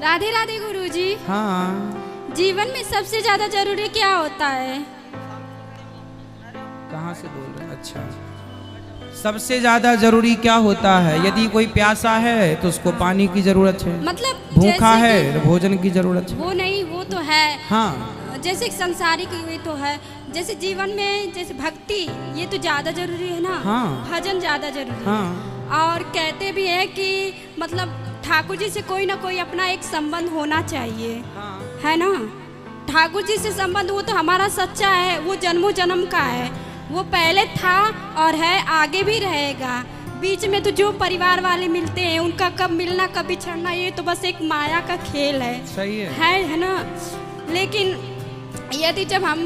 राधे राधे गुरुजी। हाँ, जीवन में सबसे ज्यादा जरूरी क्या होता है? कहाँ से बोल रहे हैं? अच्छा, सबसे ज्यादा जरूरी क्या होता है? यदि कोई प्यासा है तो उसको पानी की जरूरत है, मतलब भूखा जैसे है तो भोजन की जरूरत है। वो नहीं, वो तो है। हाँ, जैसे संसारिक ये तो है, जैसे जीवन में जैसे भक्ति ये तो ज्यादा जरूरी है ना। हाँ। भजन ज्यादा जरूरी हाँ। है। और कहते भी है कि मतलब ठाकुर जी से कोई ना कोई अपना एक संबंध होना चाहिए। हाँ। है ना। ठाकुर जी से संबंध वो तो हमारा सच्चा है, वो जन्मों जन्म का है, वो पहले था और है, आगे भी रहेगा। बीच में तो जो परिवार वाले मिलते हैं उनका कब मिलना कब बिछड़ना ये तो बस एक माया का खेल है। सही है ना। लेकिन यदि जब हम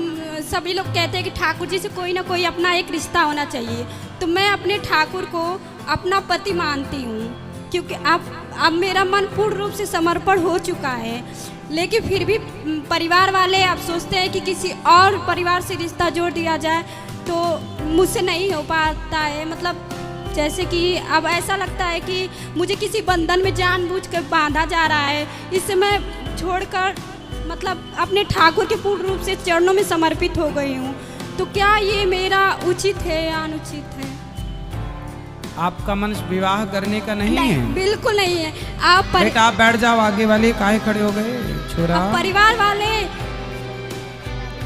सभी लोग कहते हैं कि ठाकुर जी से कोई ना कोई अपना एक रिश्ता होना चाहिए, तो मैं अपने ठाकुर को अपना पति मानती हूँ, क्योंकि अब मेरा मन पूर्ण रूप से समर्पण हो चुका है। लेकिन फिर भी परिवार वाले अब सोचते हैं कि किसी और परिवार से रिश्ता जोड़ दिया जाए, तो मुझसे नहीं हो पाता है। मतलब जैसे कि अब ऐसा लगता है कि मुझे किसी बंधन में जानबूझकर बांधा जा रहा है, इससे मैं छोड़कर मतलब अपने ठाकुर के पूर्ण रूप से चरणों में समर्पित हो गई हूँ। तो क्या ये मेरा उचित है या अनुचित है? आपका मन विवाह करने का नहीं है? बिल्कुल नहीं है। बेटा आप बैठ जाओ, आगे वाले काहे खड़े हो गए छोरा? परिवार वाले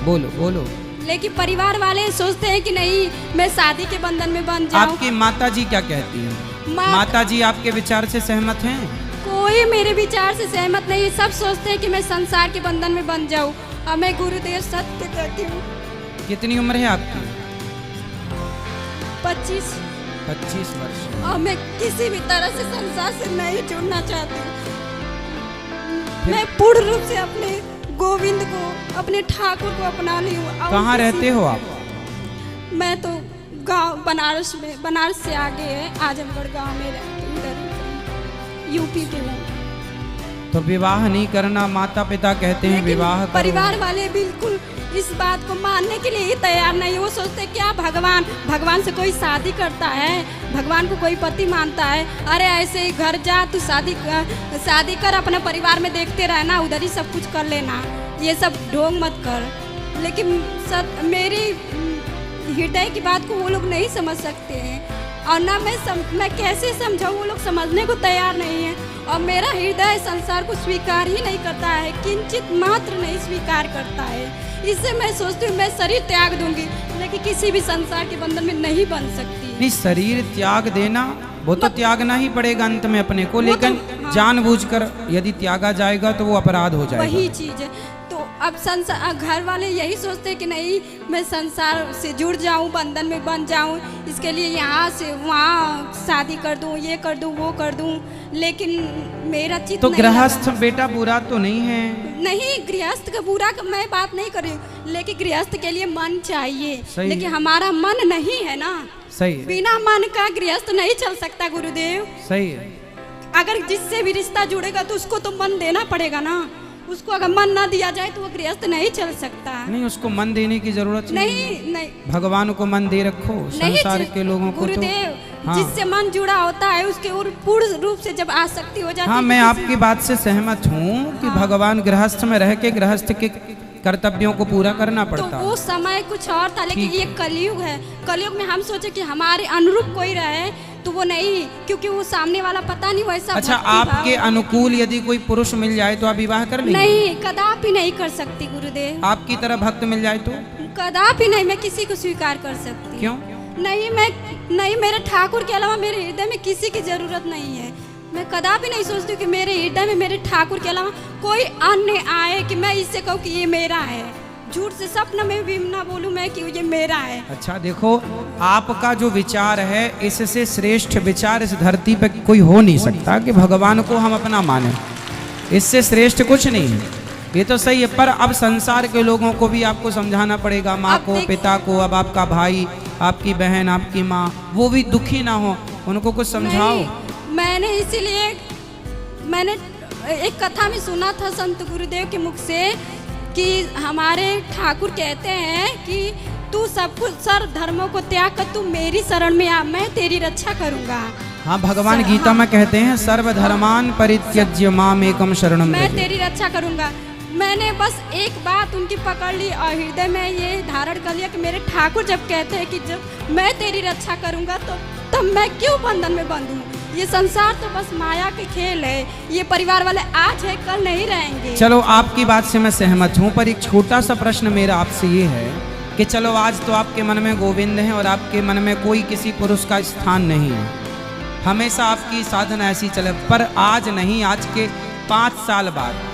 बोलो बोलो। लेकिन परिवार वाले सोचते हैं कि नहीं मैं शादी के बंधन में बंध जाऊं। आपकी माता जी क्या कहती हैं? माता जी आपके विचार से सहमत हैं? कोई मेरे विचार से सहमत नहीं है। सब सोचते हैं कि मैं संसार के बंधन में बंध जाऊं, और मैं गुरुदेव सत्य कहती हूँ। कितनी उम्र है आपकी? 25 वर्ष। और मैं किसी भी तरह से संसार से नहीं जुड़ना चाहती हूँ। मैं पूर्ण रूप से अपने गोविंद को, अपने ठाकुर को अपना ली हूँ। कहाँ रहते हो आप? मैं तो गांव बनारस में, बनारस से आगे है आजमगढ़ गांव में रहती हूँ, इधर यूपी पे हूँ। तो विवाह नहीं करना माता पिता कहते हैं, विवाह करो। परिवार वाले बिल्कुल इस बात को मानने के लिए ही तैयार नहीं। वो सोचते क्या भगवान से कोई शादी करता है, भगवान को कोई पति मानता है? अरे ऐसे ही घर जा, तू शादी कर, अपने परिवार में देखते रहना, उधर ही सब कुछ कर लेना, ये सब ढोंग मत कर। लेकिन मेरी हृदय की बात को वो लोग नहीं समझ सकते हैं, और ना मैं कैसे समझाऊँ, वो लोग समझने को तैयार नहीं है। और मेरा हृदय संसार को स्वीकार ही नहीं करता है, किंचित मात्र नहीं स्वीकार करता है। इससे मैं सोचती हूँ मैं शरीर त्याग दूंगी, लेकिन किसी भी संसार के बंधन में नहीं बन सकती। नहीं, शरीर त्याग देना वो तो त्यागना ही पड़ेगा अंत में अपने को, लेकिन हाँ। जानबूझकर यदि त्यागा जाएगा तो वो अपराध हो जाएगा। वही चीज है। तो अब संसार घर वाले यही सोचते हैं कि नहीं मैं संसार से जुड़ जाऊं, बंधन में बन जाऊं, इसके लिए यहाँ से वहाँ शादी कर दूं, ये कर दूं, वो कर दूं। लेकिन मेरा चित्त तो नहीं गृहस्थ बेटा बुरा तो नहीं है? नहीं, गृहस्थ का बुरा मैं बात नहीं कर रही, लेकिन गृहस्थ के लिए मन चाहिए। लेकिन हमारा मन नहीं है ना। सही। बिना मन का गृहस्थ नहीं चल सकता गुरुदेव। सही है। अगर जिससे भी रिश्ता जुड़ेगा तो उसको तो मन देना पड़ेगा ना। उसको अगर मन ना दिया जाए तो वो गृहस्थ नहीं चल सकता। नहीं, उसको मन देने की जरूरत नहीं। भगवान को मन दे रखो, संसार के लोगों को गुरुदेव तो हाँ। जिससे मन जुड़ा होता है उसके पूर्ण रूप से जब आसक्ति हो जाती है। हाँ, मैं आपकी बात से सहमत हूँ कि हाँ। भगवान गृहस्थ में रह के गृहस्थ के कर्तव्यों को पूरा करना पड़ता। तो वो समय कुछ और था, लेकिन ये कलयुग है। कलयुग में हम सोचे कि हमारे अनुरूप कोई रहे, तो वो नहीं, क्योंकि वो सामने वाला पता नहीं वैसा। अच्छा, आपके अनुकूल यदि कोई पुरुष मिल जाए तो आप विवाह कर लेंगे? नहीं, कदापि नहीं कर सकती गुरुदेव। आपकी तरह भक्त मिल जाए तो? कदापि नहीं, मैं किसी को स्वीकार कर सकती। क्यों? नहीं, मेरे ठाकुर के अलावा मेरे हृदय में किसी की जरूरत नहीं है। मैं कदापि नहीं सोचती कि मेरे हृदय में मेरे ठाकुर के अलावा कोई अन्य आए कि मैं इससे कहूँ कि ये मेरा है। झूठ से सपन में भी ना बोलूं मैं कि ये मेरा है। अच्छा देखो, आपका जो विचार है इससे श्रेष्ठ विचार इस धरती पे कोई हो नहीं सकता कि भगवान को हम अपना माने। इससे श्रेष्ठ कुछ नहीं है, ये तो सही है। पर अब संसार के लोगों को भी आपको समझाना पड़ेगा, माँ को, पिता को। अब आपका भाई, आपकी बहन, आपकी माँ, वो भी दुखी ना हो, उनको कुछ समझाओ। मैंने इसीलिए एक कथा में सुना था संत गुरुदेव के मुख से कि हमारे ठाकुर कहते हैं कि तू सब कुछ सर्व धर्मों को त्याग कर तू मेरी शरण में आ, मैं तेरी रक्षा करूंगा। हाँ, भगवान गीता में कहते हैं सर्वधर्मान परित्यज्य माम एकम शरणम मैं व्रज। तेरी रक्षा करूंगा। मैंने बस एक बात उनकी पकड़ ली और हृदय में ये धारण कर लिया कि मेरे ठाकुर जब कहते हैं कि जब मैं तेरी रक्षा करूंगा तो तब मैं क्यों बंधन में बंधूं। ये संसार तो बस माया के खेल है। ये परिवार वाले आज है कल नहीं रहेंगे। चलो, आपकी बात से मैं सहमत हूँ, पर एक छोटा सा प्रश्न मेरा आपसे ये है कि चलो आज तो आपके मन में गोविंद है और आपके मन में कोई किसी पुरुष का स्थान नहीं है, हमेशा आपकी साधना ऐसी चले, पर आज नहीं, आज के 5 साल बाद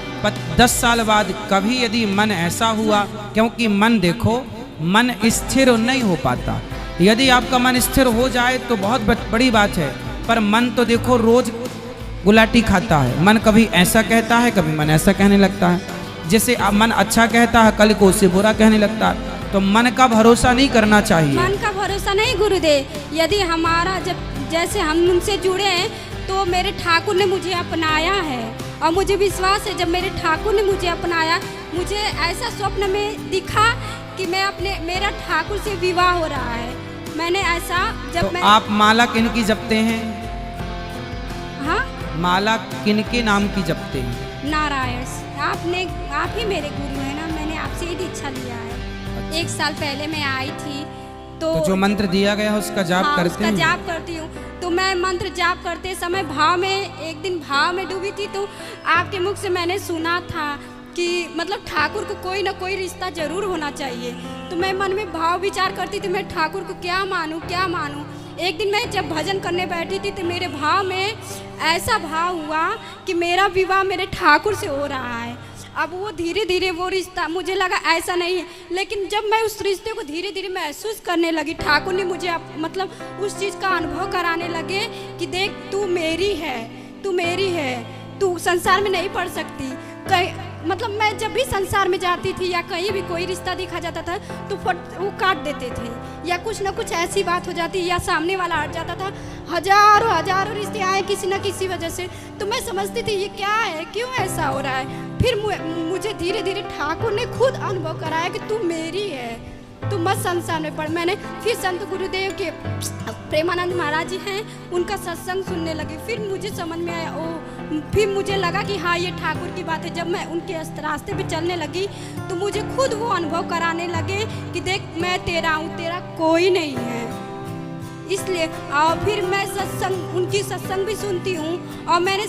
10 साल बाद कभी यदि मन ऐसा हुआ, क्योंकि मन देखो, मन स्थिर नहीं हो पाता। यदि आपका मन स्थिर हो जाए तो बहुत बड़ी बात है, पर मन तो देखो रोज गुलाटी खाता है। मन कभी ऐसा कहता है, कभी मन ऐसा कहने लगता है। जैसे अब मन अच्छा कहता है, कल को उससे बुरा कहने लगता है। तो मन का भरोसा नहीं करना चाहिए। मन का भरोसा नहीं गुरुदेव। यदि हमारा जब जैसे हम उनसे जुड़े हैं तो मेरे ठाकुर ने मुझे अपनाया है और मुझे विश्वास है जब मेरे ठाकुर ने मुझे अपनाया, मुझे ऐसा स्वप्न में दिखा कि मेरा ठाकुर से विवाह हो रहा है। मैंने ऐसा जब तो मैं आप माला किनकी जपते हैं? हाँ, माला किनके नाम की जपते हैं? नारायण। आप ही मेरे गुरु है ना, मैंने आपसे ही दीक्षा लिया है। 1 साल पहले मैं आई थी तो जो मंत्र दिया गया है उसका जाप करते उसका हैं? जाप करती हूँ। तो मैं मंत्र जाप करते समय एक दिन भाव में डूबी थी, तो आपके मुख से मैंने सुना था कि मतलब ठाकुर को कोई ना कोई रिश्ता जरूर होना चाहिए। तो मैं मन में भाव विचार करती थी, मैं ठाकुर को क्या मानूं क्या मानूं। एक दिन मैं जब भजन करने बैठी थी तो मेरे भाव में ऐसा भाव हुआ कि मेरा विवाह मेरे ठाकुर से हो रहा है। अब वो धीरे धीरे वो रिश्ता, मुझे लगा ऐसा नहीं है, लेकिन जब मैं उस रिश्ते को धीरे धीरे महसूस करने लगी, ठाकुर ने मुझे मतलब उस चीज़ का अनुभव कराने लगे कि देख तू मेरी है, तू मेरी है, तू संसार में नहीं पड़ सकती। कहीं मतलब मैं जब भी संसार में जाती थी या कहीं भी कोई रिश्ता दिखा जाता था तो वो काट देते थे, या कुछ ना कुछ ऐसी बात हो जाती या सामने वाला हट जाता था। हजारों रिश्ते आए किसी न किसी वजह से। तो मैं समझती थी ये क्या है, क्यों ऐसा हो रहा है। फिर मुझे धीरे धीरे ठाकुर ने खुद अनुभव कराया कि तू मेरी है, तू मत संसार में पढ़। मैंने फिर संत गुरुदेव के प्रेमानंद महाराज जी हैं, उनका सत्संग सुनने लगी। फिर मुझे समझ में आया, फिर मुझे लगा कि हाँ ये ठाकुर की बात है। जब मैं उनके रास्ते पे चलने लगी तो मुझे खुद वो अनुभव कराने लगे कि देख मैं तेरा हूँ, तेरा कोई नहीं है। इसलिए और फिर मैं उनकी सत्संग भी सुनती हूँ और मैंने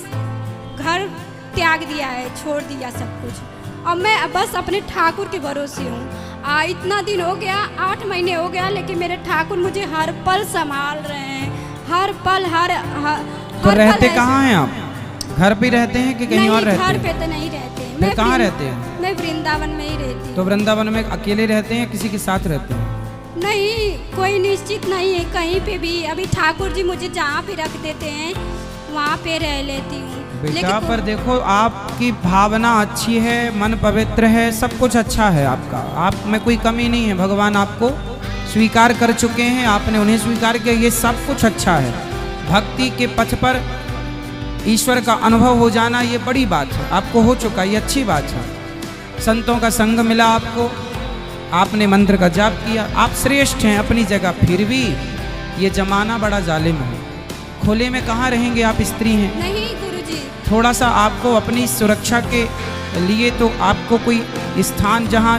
घर त्याग दिया है, छोड़ दिया सब कुछ, और मैं बस अपने ठाकुर के भरोसे हूँ। इतना दिन हो गया, 8 महीने हो गया, लेकिन मेरे ठाकुर मुझे हर पल संभाल रहे हैं, हर पल हर तो रहते कहाँ हैं आप? घर पे रहते हैं कि कहीं और रहते हैं? घर पे तो नहीं रहते। मैं कहाँ रहते हैं? मैं वृंदावन में ही रहती हूँ। तो वृंदावन में अकेले रहते हैं, किसी के साथ रहते हैं? नहीं, कोई निश्चित नहीं है कहीं पे भी। अभी ठाकुर जी मुझे जहाँ पे रख देते हैं वहाँ पे रह लेती हूँ। बेटा पर देखो आपकी भावना अच्छी है, मन पवित्र है, सब कुछ अच्छा है आपका, आप में कोई कमी नहीं है। भगवान आपको स्वीकार कर चुके हैं, आपने उन्हें स्वीकार किया, ये सब कुछ अच्छा है। भक्ति के पथ पर ईश्वर का अनुभव हो जाना ये बड़ी बात है, आपको हो चुका, ये अच्छी बात है। संतों का संग मिला आपको, आपने मंत्र का जाप किया, आप श्रेष्ठ हैं अपनी जगह। फिर भी ये जमाना बड़ा जालिम है, खुले में कहाँ रहेंगे आप, स्त्री हैं। नहीं गुरुजी, थोड़ा सा आपको अपनी सुरक्षा के लिए तो आपको कोई स्थान जहाँ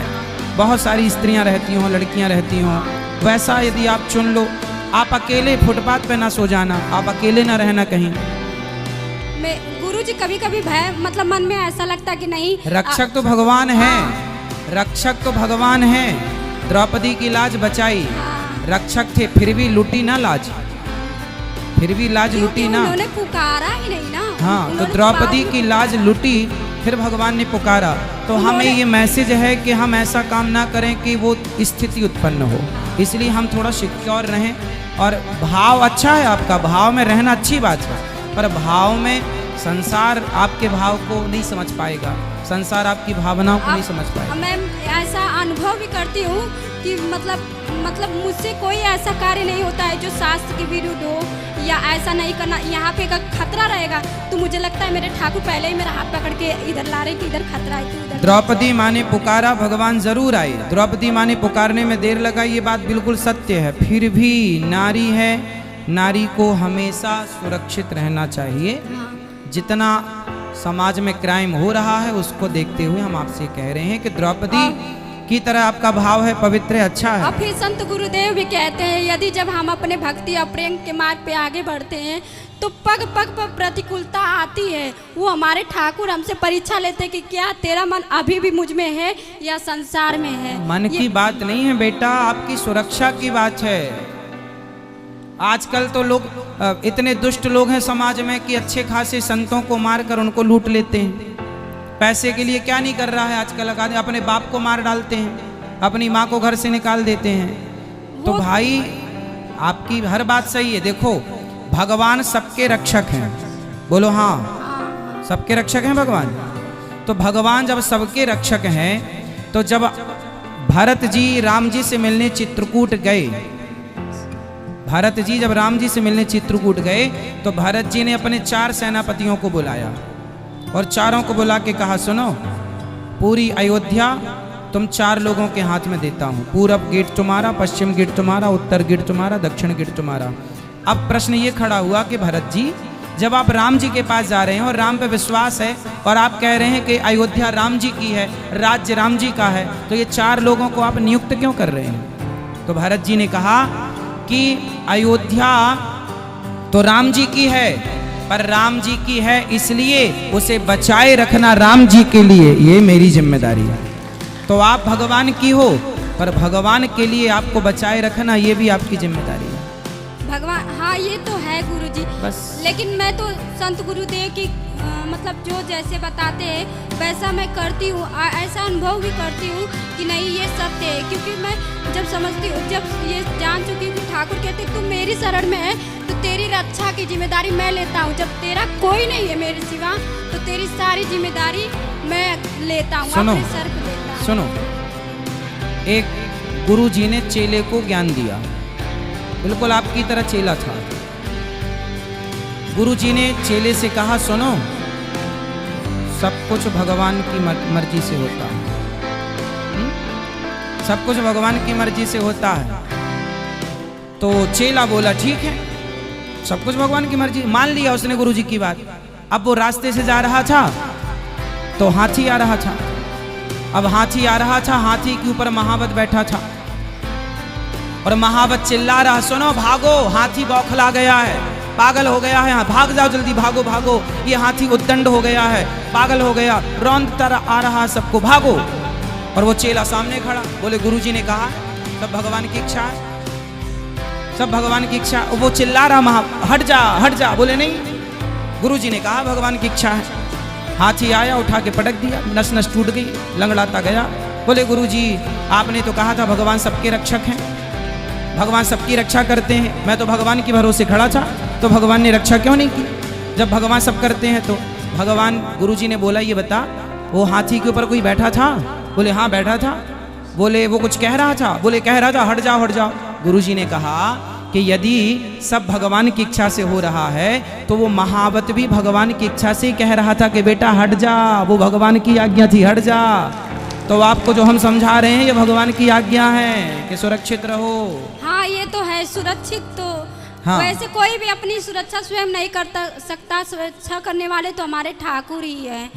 बहुत सारी स्त्रियाँ रहती हों, लड़कियाँ रहती हों, वैसा यदि आप चुन लो। आप अकेले फुटपाथ पे ना सो जाना, आप अकेले ना रहना कहीं। मैं गुरुजी कभी कभी भय मतलब मन में ऐसा लगता कि नहीं, रक्षक तो भगवान है, रक्षक तो भगवान है। द्रौपदी की लाज बचाई, रक्षक थे, फिर भी लुटी ना लाज, फिर भी लाज लुटी ना। उन्होंने पुकारा ही नहीं ना। हाँ, तो द्रौपदी की लाज लुटी, फिर भगवान ने पुकारा। तो हमें ये मैसेज है कि हम ऐसा काम ना करें कि वो स्थिति उत्पन्न हो, इसलिए हम थोड़ा सिक्योर रहें। और भाव अच्छा है आपका, भाव में रहना अच्छी बात है, पर भाव में संसार आपके भाव को नहीं समझ पाएगा, संसार आपकी भावनाओं को नहीं समझ पाएगा। मैं ऐसा अनुभव भी करती हूँ कि मतलब मुझसे कोई ऐसा कार्य नहीं होता है जो शास्त्र के विरुद्ध हो, या ऐसा नहीं करना। यहाँ पे अगर खतरा रहेगा तो मुझे लगता है मेरे ठाकुर पहले ही मेरा हाथ पकड़ के इधर ला रहे कि इधर खतरा है, तो इधर। द्रौपदी माँ ने पुकारा, भगवान जरूर आए। द्रौपदी माँ ने पुकारने में देर लगा, ये बात बिल्कुल सत्य है। फिर भी नारी है, नारी को हमेशा सुरक्षित रहना चाहिए। हाँ जितना समाज में क्राइम हो रहा है उसको देखते हुए हम आपसे कह रहे हैं कि द्रौपदी की तरह आपका भाव है, पवित्र है, अच्छा और है। फिर संत गुरुदेव भी कहते हैं यदि जब हम अपने भक्ति और प्रेम के मार्ग पे आगे बढ़ते हैं तो पग पग पर प्रतिकूलता आती है, वो हमारे ठाकुर हमसे परीक्षा लेते हैं कि क्या तेरा मन अभी भी मुझ में है या संसार में है। मन की बात नहीं है बेटा, आपकी सुरक्षा की बात है। आजकल तो लोग इतने दुष्ट लोग हैं समाज में कि अच्छे खासे संतों को मारकर उनको लूट लेते हैं। पैसे के लिए क्या नहीं कर रहा है आजकल, अपने बाप को मार डालते हैं, अपनी माँ को घर से निकाल देते हैं। तो भाई आपकी हर बात सही है। देखो भगवान सबके रक्षक हैं, बोलो हाँ, सबके रक्षक हैं भगवान। तो भगवान जब सबके रक्षक हैं तो जब भरत जी राम जी से मिलने चित्रकूट गए, भरत जी जब राम जी से मिलने चित्रकूट गए तो भरत जी ने अपने 4 सेनापतियों को बुलाया और चारों को बुला के कहा सुनो, पूरी अयोध्या तुम 4 लोगों के हाथ में देता हूँ। पूरब गेट तुम्हारा, पश्चिम गेट तुम्हारा, उत्तर गेट तुम्हारा, दक्षिण गेट तुम्हारा। अब प्रश्न ये खड़ा हुआ कि भरत जी जब आप राम जी के पास जा रहे हैं और राम पे विश्वास है और आप कह रहे हैं कि अयोध्या राम जी की है, राज्य राम जी का है, तो ये 4 लोगों को आप नियुक्त क्यों कर रहे हैं? तो भरत जी ने कहा कि अयोध्या तो राम जी की है, पर राम जी की है इसलिए उसे बचाए रखना राम जी के लिए ये मेरी जिम्मेदारी है। तो आप भगवान की हो पर भगवान के लिए आपको बचाए रखना ये भी आपकी जिम्मेदारी है। भगवान हाँ ये तो है गुरुजी, बस लेकिन मैं तो संत गुरुदेव की मतलब जो जैसे बताते हैं वैसा मैं करती हूँ, ऐसा अनुभव भी करती हूँ कि नहीं ये सत्य है। क्योंकि मैं जब समझती हूँ, जब ये जान चुकी हूँ कि ठाकुर कहते तुम मेरी शरण में है तो तेरी रक्षा की जिम्मेदारी मैं लेता हूँ। जब तेरा कोई नहीं है मेरे सिवा तो तेरी सारी जिम्मेदारी मैं लेता हूँ, अपने सर पे लेता हूँ। सुनो, एक गुरु जी ने चेले को ज्ञान दिया, बिल्कुल आपकी तरह चेला था। गुरु जी ने चेले से कहा सुनो, सब कुछ भगवान की मर्जी से होता है, सब कुछ भगवान की मर्जी से होता है। तो चेला बोला ठीक है, सब कुछ भगवान की मर्जी, मान लिया उसने गुरु जी की बात। अब वो रास्ते से जा रहा था तो हाथी आ रहा था। अब हाथी आ रहा था, हाथी के ऊपर महावत बैठा था और महावत चिल्ला रहा सुनो भागो, हाथी बौखला गया है, पागल हो गया है, भाग जाओ जल्दी, भागो भागो, ये हाथी उद्दंड हो गया है, पागल हो गया, रौंदता आ रहा सबको, भागो। और वो चेला सामने खड़ा, बोले गुरुजी ने कहा सब भगवान की इच्छा है, सब भगवान की इच्छा। वो चिल्ला रहा हट जा हट जा, बोले नहीं, गुरुजी ने कहा भगवान की इच्छा है। हाथी आया, उठा के पटक दिया, नस नस टूट गई, लंगड़ाता गया। बोले गुरुजी आपने तो कहा था भगवान सबके रक्षक हैं, भगवान सबकी रक्षा करते हैं, मैं तो भगवान के भरोसे खड़ा था, तो भगवान ने रक्षा क्यों नहीं की? जब भगवान सब करते हैं तो भगवान। गुरुजी ने बोला ये बता, वो हाथी के ऊपर कोई बैठा था? बोले हाँ बैठा था। बोले वो कुछ कह रहा था? बोले कह रहा था हट जाओ हट जाओ। गुरुजी ने कहा कि यदि सब भगवान की इच्छा से हो रहा है तो वो महावत भी भगवान की इच्छा से ही कह रहा था कि बेटा हट जा, वो भगवान की आज्ञा थी, हट जा। तो आपको जो हम समझा रहे हैं ये भगवान की आज्ञा है कि सुरक्षित रहो। हाँ ये तो है, सुरक्षित तो हाँ। वैसे कोई भी अपनी सुरक्षा स्वयं नहीं करता सकता, सुरक्षा करने वाले तो हमारे ठाकुर ही है।